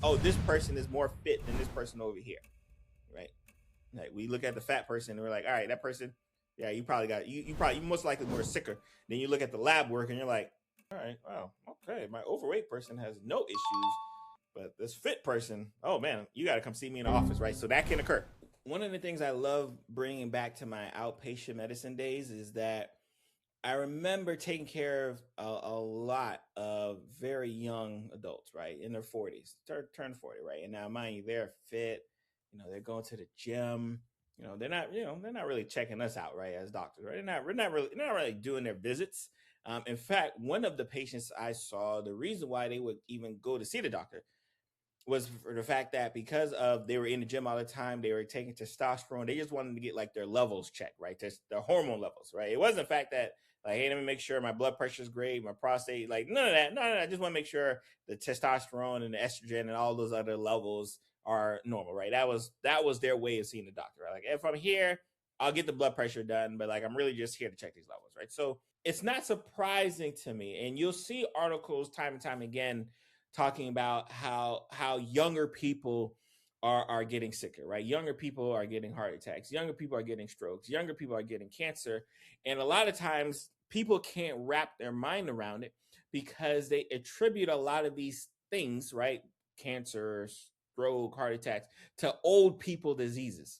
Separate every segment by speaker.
Speaker 1: oh, this person is more fit than this person over here, right? Like we look at the fat person and we're like, all right, that person, yeah, you probably got you most likely more sicker. Then you look at the lab work and you're like, all right, wow, okay, my overweight person has no issues, but this fit person, oh man, you got to come see me in the office, right? So that can occur. One of the things I love bringing back to my outpatient medicine days is that I remember taking care of a lot of very young adults, right, in their 40s, turn 40, right, and now mind you, they're fit, they're going to the gym, they're not really checking us out, right, as doctors, right, they're not really doing their visits. In fact, one of the patients I saw, the reason why they would even go to see the doctor was for the fact that because of they were in the gym all the time, they were taking testosterone. They just wanted to get like their levels checked, right? Just their hormone levels, right? It wasn't the fact that like, hey, let me make sure my blood pressure is great, my prostate, like none of that. No, I just want to make sure the testosterone and the estrogen and all those other levels are normal, right? That was their way of seeing the doctor, right? Like if I'm here, I'll get the blood pressure done, but like I'm really just here to check these levels, right? So it's not surprising to me, and you'll see articles time and time again talking about how younger people are getting sicker, right? Younger people are getting heart attacks, younger people are getting strokes, younger people are getting cancer, and a lot of times people can't wrap their mind around it because they attribute a lot of these things, right? Cancer, stroke, heart attacks to old people diseases.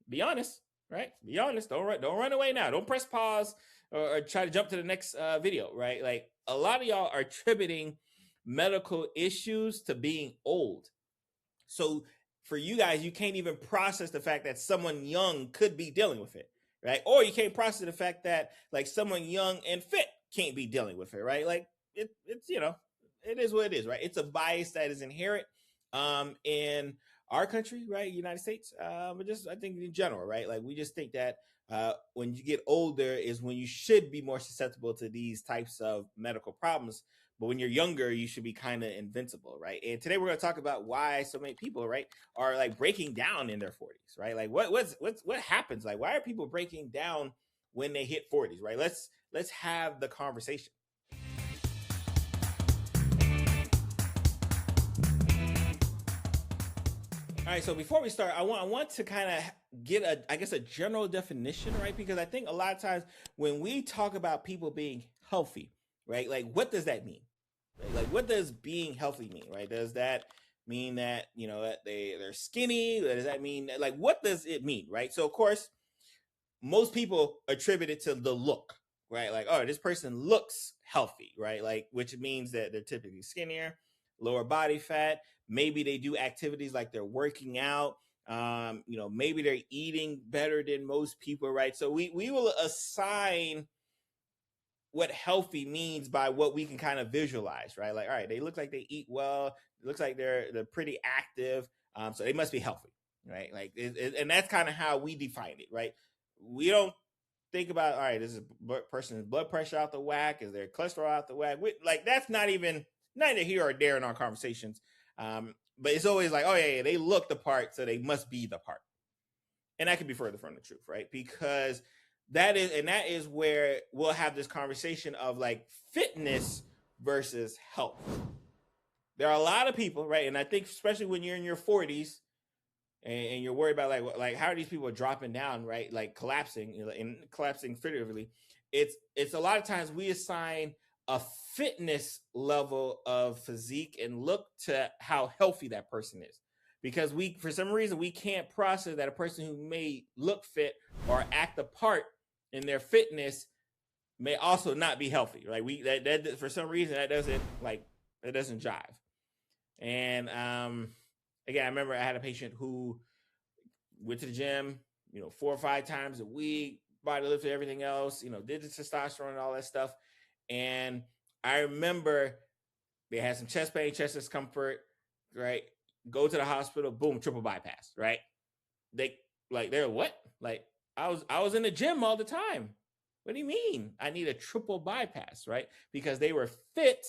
Speaker 1: Be honest, right? Be honest. Don't run away now. Don't press pause or try to jump to the next video, right? Like a lot of y'all are attributing medical issues to being old. So for you guys, you can't even process the fact that someone young could be dealing with it, right? Or you can't process the fact that like someone young and fit can't be dealing with it, right? Like it's it is what it is, right? It's a bias that is inherent in our country, right? United States, but just I think in general, right? Like we just think that when you get older is when you should be more susceptible to these types of medical problems, but when you're younger, you should be kind of invincible, right? And today we're going to talk about why so many people, right, are like breaking down in their 40s, right? Like what happens? Like why are people breaking down when they hit 40s, right? Let's have the conversation. All right, so before we start, I want to kind of get I guess a general definition, right? Because I think a lot of times when we talk about people being healthy, right? Like what does that mean? Right? Like what does being healthy mean, right? Does that mean that, that they're skinny? Does that mean like what does it mean, right? So of course, most people attribute it to the look, right? Like, oh, this person looks healthy, right? Like, which means that they're typically skinnier, lower body fat. Maybe they do activities like they're working out. Maybe they're eating better than most people, right? So we will assign what healthy means by what we can kind of visualize, right? Like, all right, they look like they eat well. It looks like they're pretty active, so they must be healthy, right? Like, and that's kind of how we define it, right? We don't think about, all right, is a person's blood pressure out the whack? Is their cholesterol out the whack? Like that's not even neither here or there in our conversations. But it's always like, oh yeah, they look the part, so they must be the part, and that could be further from the truth, right? Because that is where we'll have this conversation of like fitness versus health. There are a lot of people, right? And I think especially when you're in your 40s and you're worried about like how are these people dropping down, right? Like collapsing, and collapsing figuratively. It's a lot of times we assign a fitness level of physique and look to how healthy that person is. Because we, for some reason, we can't process that a person who may look fit or act a part in their fitness may also not be healthy. Like that for some reason that doesn't jive. And again, I remember I had a patient who went to the gym, 4 or 5 times a week, body lifted, everything else, did the testosterone and all that stuff. And I remember they had some chest pain, chest discomfort, right? Go to the hospital, boom, triple bypass, right? They're what? Like I was in the gym all the time. What do you mean? I need a triple bypass, right? Because they were fit,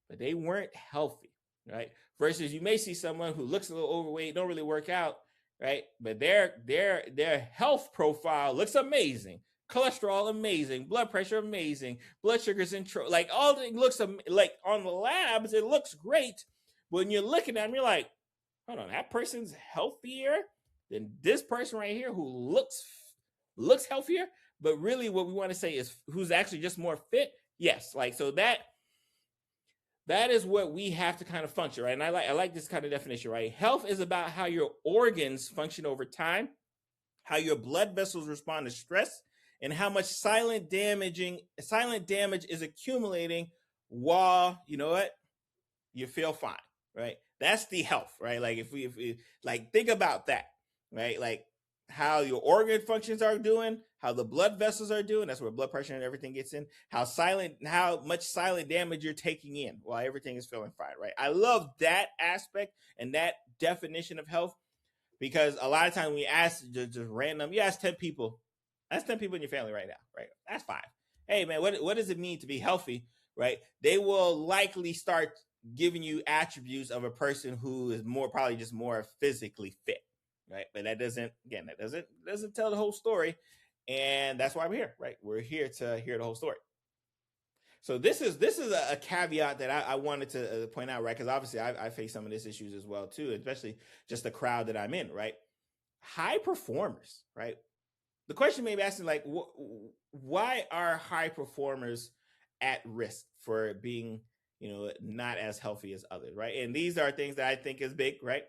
Speaker 1: but they weren't healthy, right? Versus you may see someone who looks a little overweight, don't really work out, right? But their health profile looks amazing. Cholesterol amazing, blood pressure amazing, blood sugars like all it looks like on the labs, it looks great, But when you're looking at them, you're like, hold on, that person's healthier than this person right here who looks healthier. But really, what we want to say is who's actually just more fit. Yes, like so that is what we have to kind of function, right? And I like this kind of definition, right? Health is about how your organs function over time, how your blood vessels respond to stress, and how much silent damage is accumulating while you know what you feel fine, right? That's the health, right? Like if we like think about that, right? Like how your organ functions are doing, how the blood vessels are doing. That's where blood pressure and everything gets in. How much silent damage you're taking in while everything is feeling fine, right? I love that aspect and that definition of health because a lot of times we ask just random, you ask 10 people, that's 10 people in your family right now, right? That's 5. Hey man, what does it mean to be healthy, right? They will likely start giving you attributes of a person who is probably just more physically fit, right? But that doesn't tell the whole story, and that's why we're here, right? We're here to hear the whole story. So this is a caveat that I wanted to point out, right? Because obviously I face some of these issues as well too, especially just the crowd that I'm in, right? High performers, right? The question may be asking like, why are high performers at risk for being, not as healthy as others, right? And these are things that I think is big, right?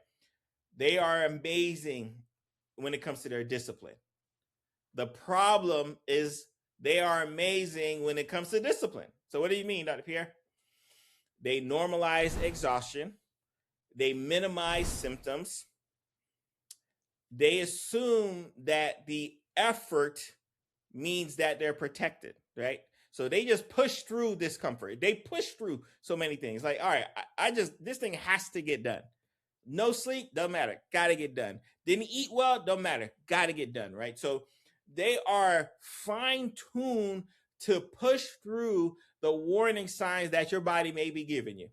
Speaker 1: They are amazing when it comes to their discipline. The problem is they are amazing when it comes to discipline. So what do you mean, Dr. Pierre? They normalize exhaustion. They minimize symptoms. They assume that the effort means that they're protected, right? So they just push through discomfort. They push through so many things. Like, all right, this thing has to get done. No sleep, doesn't matter. Got to get done. Didn't eat well, don't matter. Got to get done, right? So they are fine-tuned to push through the warning signs that your body may be giving you.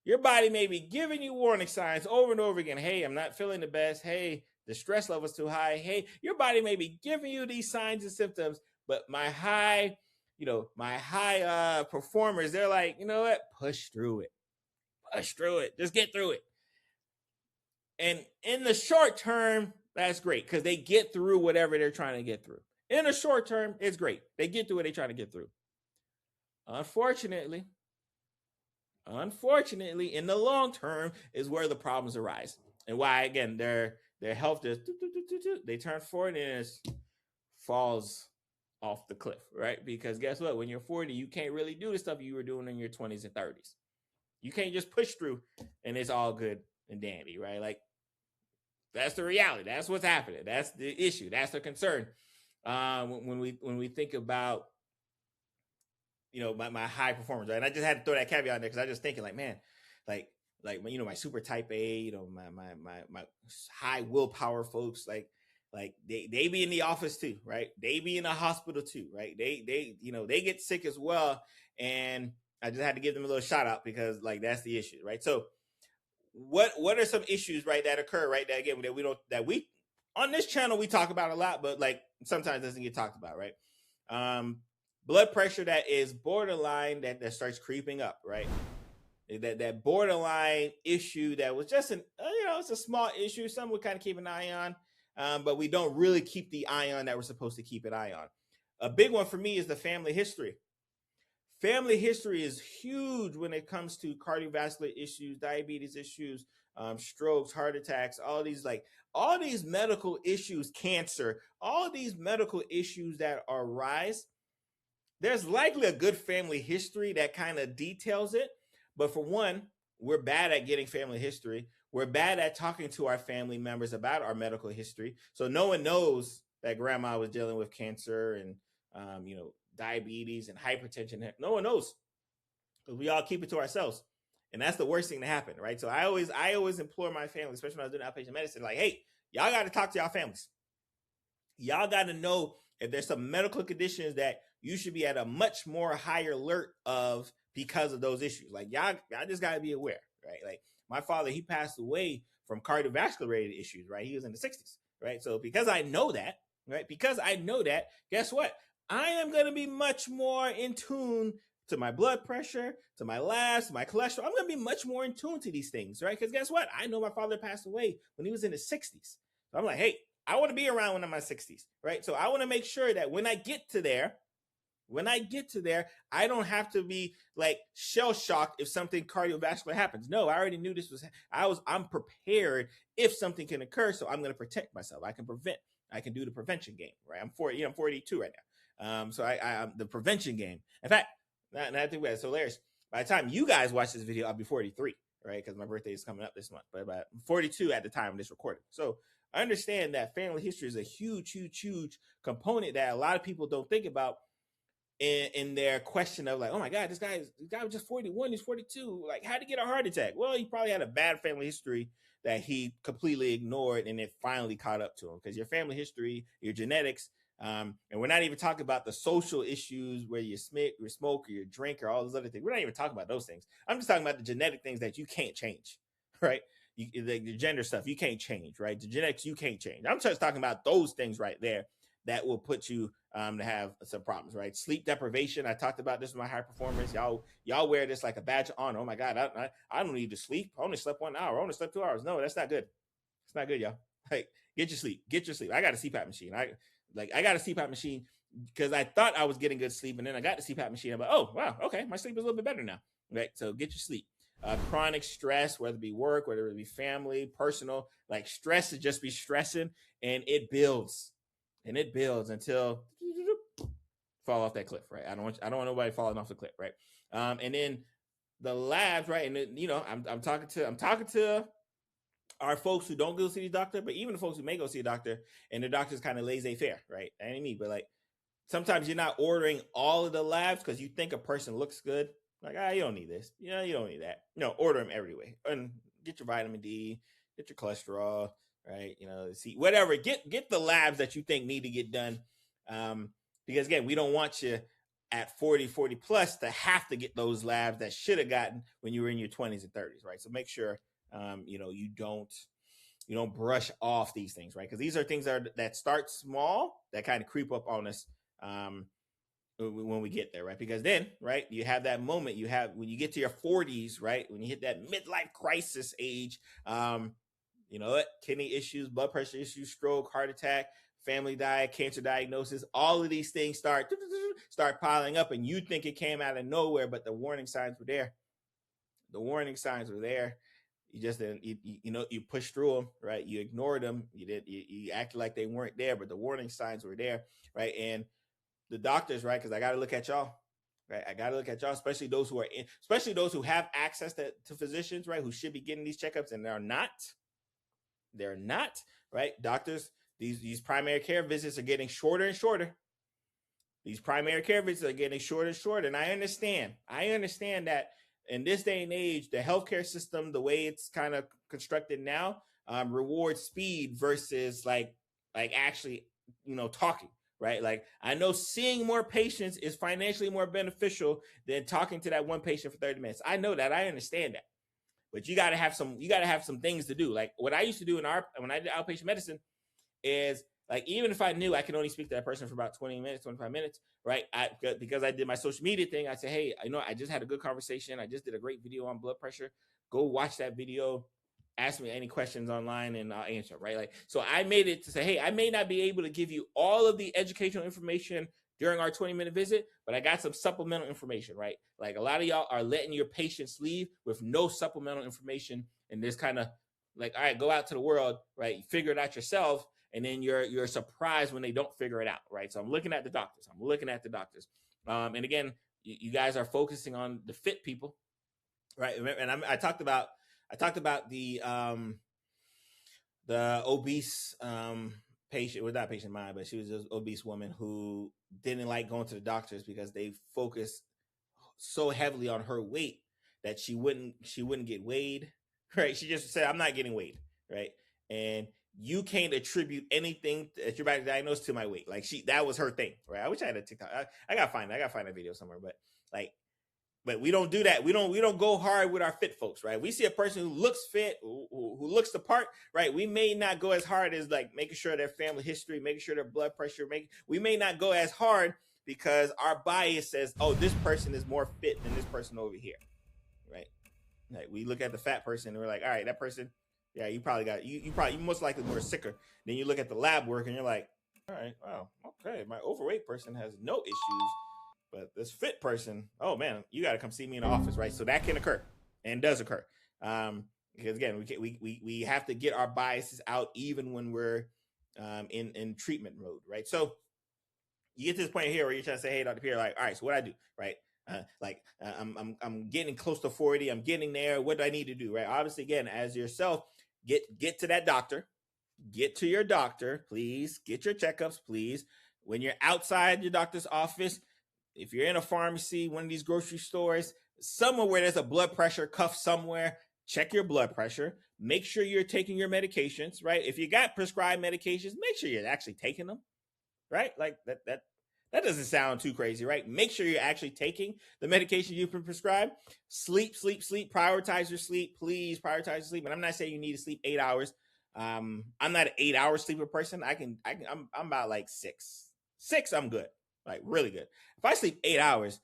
Speaker 1: Your body may be giving you warning signs over and over again. Hey, I'm not feeling the best. Hey, the stress level's too high. Hey, your body may be giving you these signs and symptoms, but my high performers, they're like, you know what? Push through it. Push through it. Just get through it. And in the short term, that's great because they get through whatever they're trying to get through. In the short term, it's great. They get through what they're trying to get through. Unfortunately, in the long term is where the problems arise. And why, again, their health just, they turn 40 and it falls off the cliff, right? Because guess what? When you're 40, you can't really do the stuff you were doing in your 20s and 30s. You can't just push through and it's all good and dandy, right? Like, that's the reality. That's what's happening. That's the issue. That's the concern. When we think about, my high performance, right? And I just had to throw that caveat in there because I was just thinking like, man, like my super type A, my high willpower folks, like they be in the office too, right? They be in the hospital too, right? They get sick as well. And I just had to give them a little shout out because like that's the issue, right? So what are some issues, right, that occur, right, that again that we on this channel we talk about a lot, but like sometimes doesn't get talked about, right? Blood pressure that is borderline that starts creeping up, right? That borderline issue that was just it's a small issue. Some would kind of keep an eye on, but we don't really keep the eye on that we're supposed to keep an eye on. A big one for me is the family history. Family history is huge when it comes to cardiovascular issues, diabetes issues, strokes, heart attacks, all these medical issues, cancer, all these medical issues that arise. There's likely a good family history that kind of details it. But for one, we're bad at getting family history. We're bad at talking to our family members about our medical history. So no one knows that grandma was dealing with cancer and, diabetes and hypertension. No one knows because we all keep it to ourselves. And that's the worst thing to happen, right? So I always implore my family, especially when I was doing outpatient medicine, like, hey, y'all got to talk to y'all families. Y'all got to know if there's some medical conditions that you should be at a much more higher alert of because of those issues. Like y'all just got to be aware, right? Like my father, he passed away from cardiovascular related issues, right? He was in the 60s, right? So because I know that, right? Because I know that, guess what? I am going to be much more in tune to my blood pressure, to my labs, to my cholesterol. I'm going to be much more in tune to these things, right? Because guess what? I know my father passed away when he was in his 60s. So I'm like, hey, I want to be around when I'm in my 60s, right? So I want to make sure that when I get to there, I don't have to be like shell shocked if something cardiovascular happens. No, I already knew this was. I'm prepared if something can occur, so I'm going to protect myself. I can prevent. I can do the prevention game, right? I'm 40. I'm 42 right now. So I'm the prevention game. In fact, not I think that's hilarious. By the time you guys watch this video, I'll be 43, right? Because my birthday is coming up this month. But I'm 42 at the time of this recording. So I understand that family history is a huge component that a lot of people don't think about in their question of like, oh my God, this guy was just 41, he's 42. Like, how'd he get a heart attack? Well, he probably had a bad family history that he completely ignored, and it finally caught up to him. Because your family history, your genetics, and we're not even talking about the social issues where you smoke or you drink or all those other things. We're not even talking about those things. I'm just talking about the genetic things that you can't change, right? The gender stuff you can't change, right? The genetics you can't change. I'm just talking about those things right there that will put you to have some problems, right? Sleep deprivation. I talked about this with my high performers. Y'all wear this like a badge of honor. Oh my God, I don't need to sleep. I only slept 1 hour. I only slept 2 hours. No, that's not good. It's not good, y'all. Like, get your sleep. I got a CPAP machine. I got a CPAP machine because I thought I was getting good sleep, and then I got the CPAP machine. I'm like, oh wow, okay, my sleep is a little bit better now. Right. So get your sleep. Chronic stress, whether it be work, whether it be family, personal, like stress is just be stressing, and it builds until fall off that cliff, right? I don't want nobody falling off the cliff, right? And then the labs, right? And then, I'm talking to our folks who don't go see the doctor, but even the folks who may go see a doctor, and the doctor's kind of laissez-faire, right? That ain't me, but like sometimes you're not ordering all of the labs because you think a person looks good. Like, you don't need this. You don't need that. Order them every way. And get your vitamin D, get your cholesterol, right? See, whatever. Get the labs that you think need to get done. Because again, we don't want you at 40 plus to have to get those labs that should have gotten when you were in your 20s and 30s, right? So make sure you don't brush off these things, right? Because these are things that start small, that kind of creep up on us when we get there, right? Because then, right, you have that moment when you get to your 40s, right? When you hit that midlife crisis age, kidney issues, blood pressure issues, stroke, heart attack, family diet, cancer diagnosis, all of these things start piling up, and you think it came out of nowhere, but the warning signs were there. You just didn't, you pushed through them, right? You ignored them. You acted like they weren't there, but the warning signs were there, right? And the doctors, right? Because I got to look at y'all, right? I got to look at y'all, especially those who have access to physicians, right? Who should be getting these checkups, and they're not, right? Doctors, these primary care visits are getting shorter and shorter. These primary care visits are getting shorter and shorter, and I understand that in this day and age, the healthcare system, the way it's kind of constructed now, rewards speed versus like actually, talking, right? Like, I know seeing more patients is financially more beneficial than talking to that one patient for 30 minutes. I know that. I understand that. But you got to have some things to do. Like what I used to do when I did outpatient medicine is, like, even if I knew I could only speak to that person for about 20 minutes, 25 minutes, right? Because I did my social media thing, I say, hey, I just had a good conversation. I just did a great video on blood pressure. Go watch that video. Ask me any questions online and I'll answer, right? Like, so I made it to say, hey, I may not be able to give you all of the educational information during our 20-minute visit, but I got some supplemental information, right? Like, a lot of y'all are letting your patients leave with no supplemental information. And this kind of like, all right, go out to the world, right? Figure it out yourself. And then you're surprised when they don't figure it out, right? So I'm looking at the doctors. And again, you guys are focusing on the fit people, right? And I talked about the obese patient, well, not patient of mine, but she was an obese woman who didn't like going to the doctors because they focused so heavily on her weight that she wouldn't get weighed, right? She just said, I'm not getting weighed, right? And you can't attribute anything that you're about to diagnose to my weight. Like, that was her thing, right? I wish I had a TikTok. I gotta find a video somewhere, but we don't do that. We don't go hard with our fit folks, right? We see a person who looks fit, who looks the part, right? We may not go as hard as like making sure their family history, making sure their blood pressure, we may not go as hard because our bias says, oh, this person is more fit than this person over here, right? Like we look at the fat person and we're like, all right, that person, yeah, you probably got you most likely more sicker. Then you look at the lab work and you're like, all right, wow, okay, my overweight person has no issues, but this fit person, oh man, you got to come see me in the office, right? So that can occur and does occur. Because again, we have to get our biases out even when we're in treatment mode, right? So you get to this point here where you're trying to say, hey, Dr. Pierre, like, all right, so what do I do, right? I'm getting close to 40. I'm getting there. What do I need to do, right? Obviously, again, as yourself, get to that doctor. Get to your doctor, please. Get your checkups, please. When you're outside your doctor's office, if you're in a pharmacy, one of these grocery stores, somewhere where there's a blood pressure cuff somewhere, check your blood pressure. Make sure you're taking your medications, right? If you got prescribed medications, make sure you're actually taking them, right? Like that doesn't sound too crazy, right? Make sure you're actually taking the medication you've been prescribed. Sleep. Prioritize your sleep. Please prioritize your sleep. And I'm not saying you need to sleep 8 hours. I'm not an 8 hour sleeper person. I'm about like six, I'm good. Like really good. If I sleep 8 hours,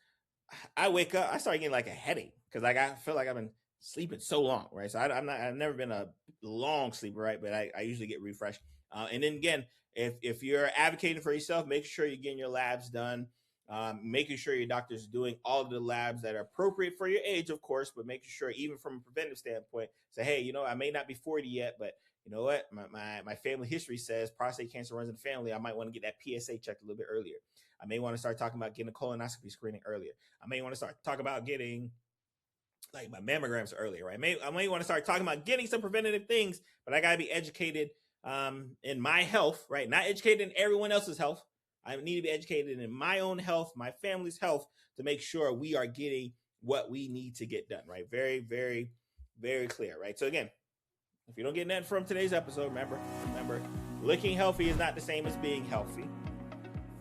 Speaker 1: I wake up, I start getting like a headache because like I feel like I've been sleeping so long, right? So I've never been a long sleeper, right? But I usually get refreshed. And then again, if you're advocating for yourself, make sure you're getting your labs done. Making sure your doctor's doing all of the labs that are appropriate for your age, of course, but making sure even from a preventive standpoint, say, hey, you know, I may not be 40 yet, but you know what? My family history says prostate cancer runs in the family. I might want to get that PSA checked a little bit earlier. I may want to start talking about getting a colonoscopy screening earlier. I may want to start talking about getting like my mammograms earlier, right? I may want to start talking about getting some preventative things, but I got to be educated in my health, right? Not educated in everyone else's health. I need to be educated in my own health, my family's health, to make sure we are getting what we need to get done, right? Very, very, very clear, right? So again, if you don't get nothing from today's episode, remember, looking healthy is not the same as being healthy.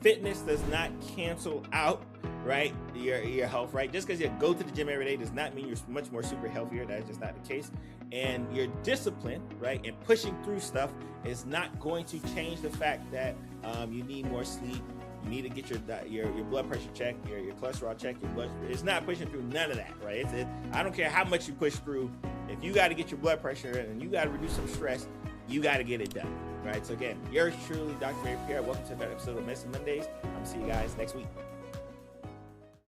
Speaker 1: Fitness does not cancel out, right, your health, right? Just because you go to the gym every day does not mean you're much more super healthier. That's just not the case. And your discipline, right, and pushing through stuff is not going to change the fact that you need more sleep. You need to get your blood pressure checked, your cholesterol checked, your blood. It's not pushing through none of that, right? I don't care how much you push through. If you got to get your blood pressure and you got to reduce some stress, you got to get it done, right? So again, yours truly, Dr. Mary Pierre. Welcome to another episode of Medicine Mondays. I'm gonna see you guys next week.